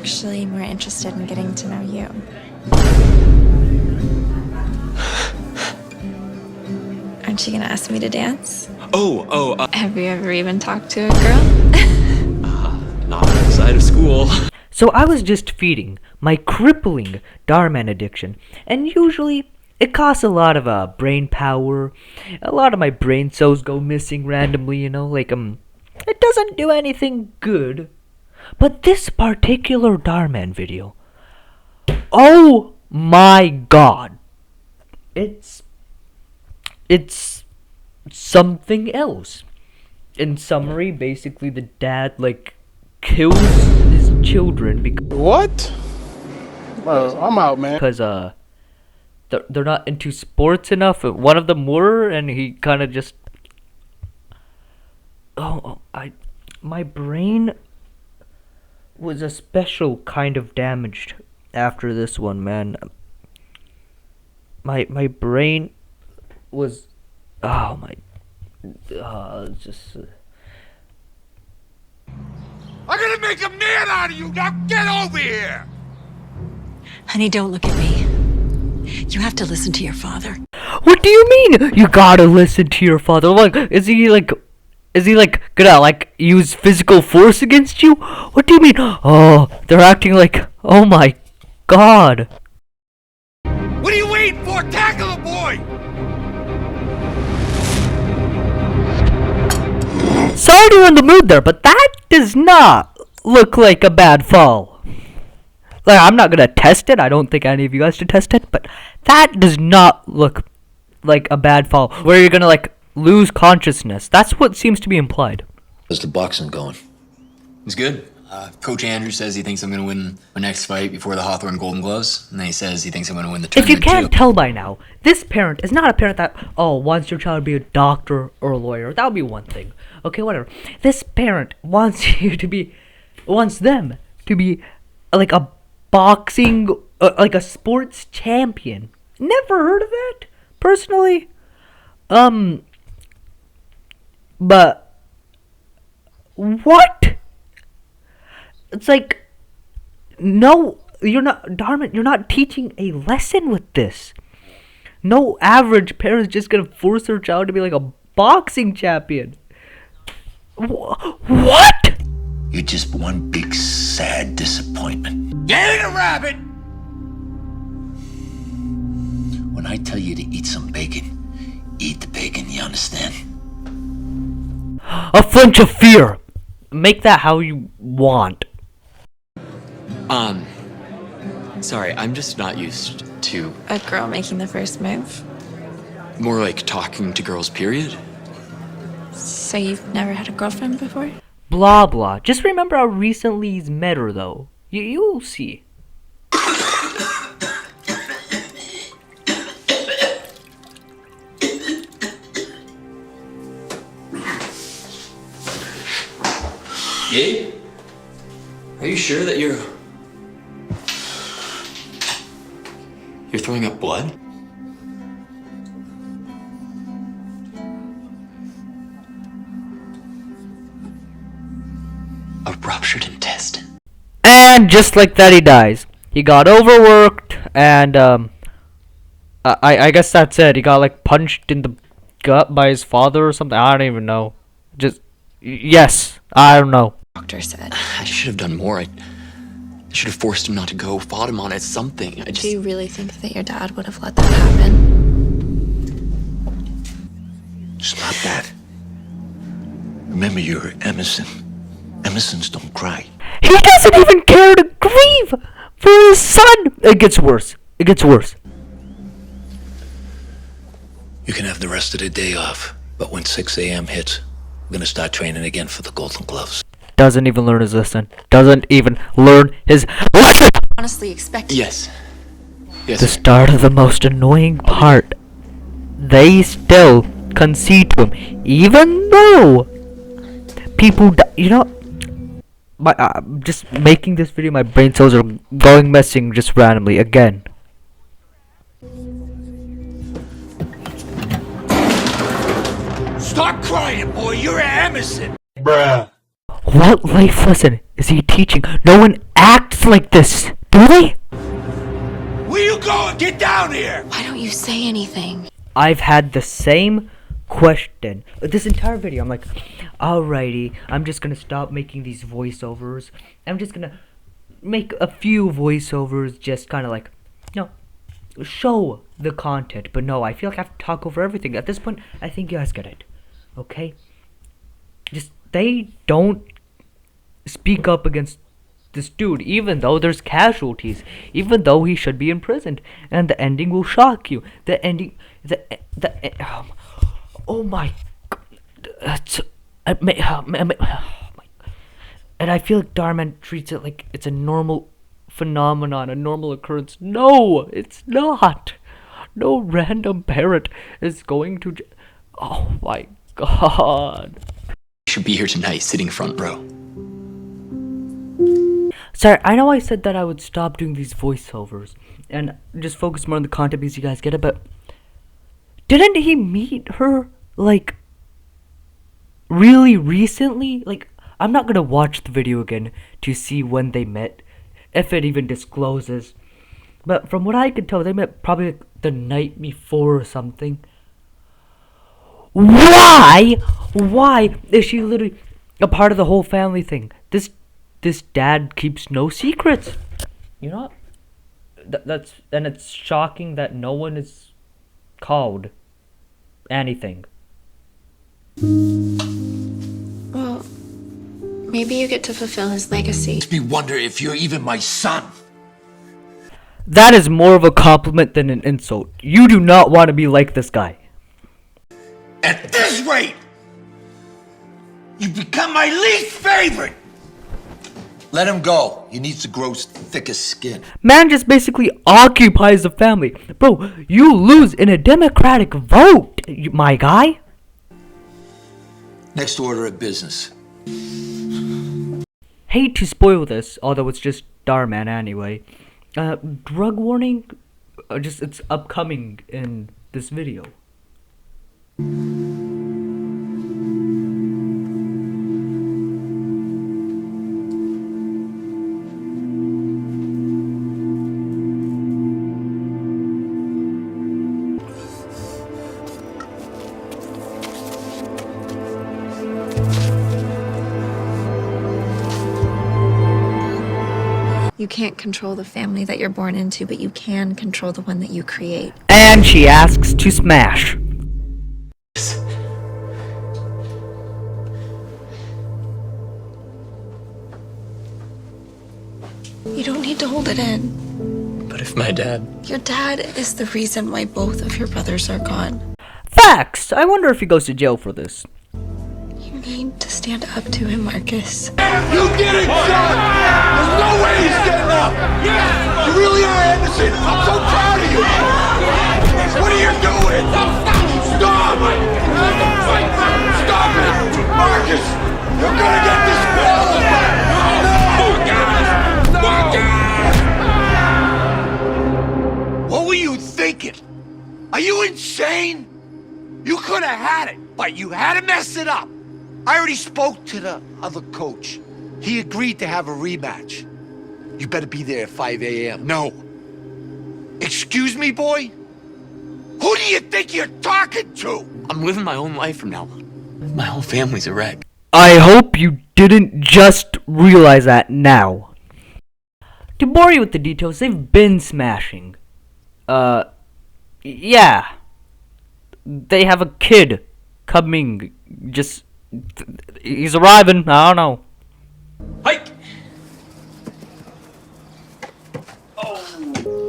actually more interested in getting to know you. Aren't you gonna ask me to dance? Have you ever even talked to a girl? Not outside of school. So I was just feeding my crippling Dhar Mann addiction, and usually it costs a lot of brain power. A lot of my brain cells go missing randomly, you know, like it doesn't do anything good. But this particular Dhar Mann video, oh my god, it's something else. In summary, basically the dad kills his children because What? Well, I'm out, man. They're not into sports enough. One of them were, and he kind of just my brain was a special kind of damaged after this one, man. My brain was just I'm gonna make a man out of you! Now get over here! Honey, don't look at me. You have to listen to your father. What do you mean? You gotta listen to your father. Is he gonna use physical force against you? What do you mean? Oh, they're acting like, oh my god. What are you waiting for? Tackle the boy! Sorry to ruin the mood there, but that does not look like a bad fall. I'm not gonna test it. I don't think any of you guys should test it, but that does not look like a bad fall where you're gonna lose consciousness. That's what seems to be implied. How's the boxing going? It's good. Coach Andrew says he thinks I'm gonna win my next fight before the Hawthorne Golden Gloves, and then he says he thinks I'm gonna win the If tournament you can't too. tell by now, this parent is not a parent that, wants your child to be a doctor or a lawyer. That would be one thing. Okay, whatever. This parent wants them to be a boxing, a sports champion. Never heard of that, personally. But what? It's no, you're not, Dhar Mann, you're not teaching a lesson with this. No average parent's just gonna force their child to be a boxing champion. What? You're just one big sad disappointment. Get it, a rabbit! When I tell you to eat some bacon, eat the bacon, you understand? A flinch of fear. Make that how you want. Sorry, I'm just not used to A girl making the first move. more like talking to girls, period. So you've never had a girlfriend before? Blah blah. Just remember how recently he's met her though. You'll see. Gabe? Are you sure that you're throwing up blood? A ruptured intestine. And just like that, he dies. He got overworked, and I guess that's it. He got punched in the gut by his father or something. I don't even know. Yes, I don't know. Doctor said. I should have done more. I should have forced him not to go, fought him on it, something. Do you really think that your dad would have let that happen? Stop that. Remember, you're Emerson. Emersons don't cry. He doesn't even care to grieve for his son. It gets worse. It gets worse. You can have the rest of the day off, but when 6 a.m. hits, we're gonna start training again for the Golden Gloves. Doesn't even learn his lesson. Doesn't even learn his lesson. Honestly expected. Yes. Yes. The start of the most annoying part. They still concede to him, even though people, just making this video, my brain cells are going missing just randomly again. Stop crying, boy! You're an Emerson! Bruh. What life lesson is he teaching? No one acts like this, do they? Where you going? Get down here! Why don't you say anything? I've had the same question this entire video. I'm like, alrighty, I'm just gonna stop making these voiceovers. I'm just gonna make a few voiceovers, just kind of like, show the content. But no, I feel like I have to talk over everything. At this point, I think you guys get it. Okay? Just, they don't speak up against this dude, even though there's casualties, even though he should be imprisoned, and the ending will shock you. The ending, oh my, that's, and I feel like Dhar Mann treats it like it's a normal phenomenon, a normal occurrence. No, it's not. No random parent is going to. Oh my god. You should be here tonight, sitting front row. Sorry, I know I said that I would stop doing these voiceovers and just focus more on the content because you guys get it, but didn't he meet her, like, really recently? Like, I'm not gonna watch the video again to see when they met, if it even discloses. But from what I could tell, they met probably like the night before or something. Why? Why is she literally a part of the whole family thing? This dad keeps no secrets. You know, and it's shocking that no one is called anything. Well, maybe you get to fulfill his legacy. Makes me wonder if you're even my son. That is more of a compliment than an insult. You do not want to be like this guy. At this rate, you become my least favorite. Let him go. He needs to grow thicker skin. Man just basically occupies the family. Bro, you lose in a democratic vote, my guy. Next order of business. Hate to spoil this, although it's just Dhar Mann anyway. Drug warning, it's upcoming in this video. You can't control the family that you're born into, but you can control the one that you create. And she asks to smash. You don't need to hold it in. But if my dad... Your dad is the reason why both of your brothers are gone. Facts! I wonder if he goes to jail for this. You need to stand up to him, Marcus. You did it, son! There's no way he's getting up! You really are, Anderson! I'm so proud of you! What are you doing? Stop! Stop it! Marcus! You're gonna get this bill! No! What were you thinking? Are you insane? You could have had it, but you had to mess it up. I already spoke to the other coach. He agreed to have a rematch. You better be there at 5 a.m. No. Excuse me, boy? Who do you think you're talking to? I'm living my own life from now on. My whole family's a wreck. I hope you didn't just realize that now. To bore you with the details, they've been smashing. Yeah. They have a kid coming, he's arriving, I don't know. Hike!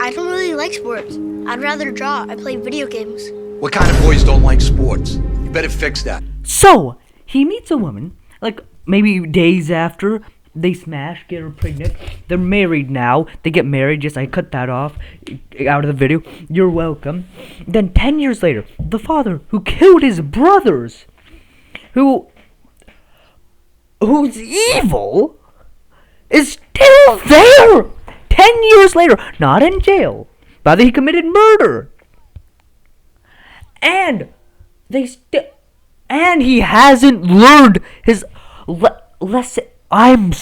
I don't really like sports. I'd rather draw. I play video games. What kind of boys don't like sports? You better fix that. So, he meets a woman, like, maybe days after, they smash, get her pregnant, they're married now, they get married, I cut that off, out of the video, you're welcome. Then 10 years later, the father who killed his brothers, who's evil, is still there! 10 years later, not in jail, but he committed murder. And he hasn't learned his I'm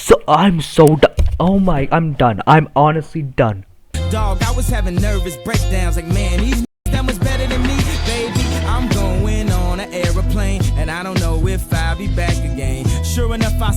so done. Oh my, I'm done. I'm honestly done. Dog, I was having nervous breakdowns like, man, these that much better than me, baby. I'm going on an aeroplane, and I don't know if I'll be back again. Sure enough, I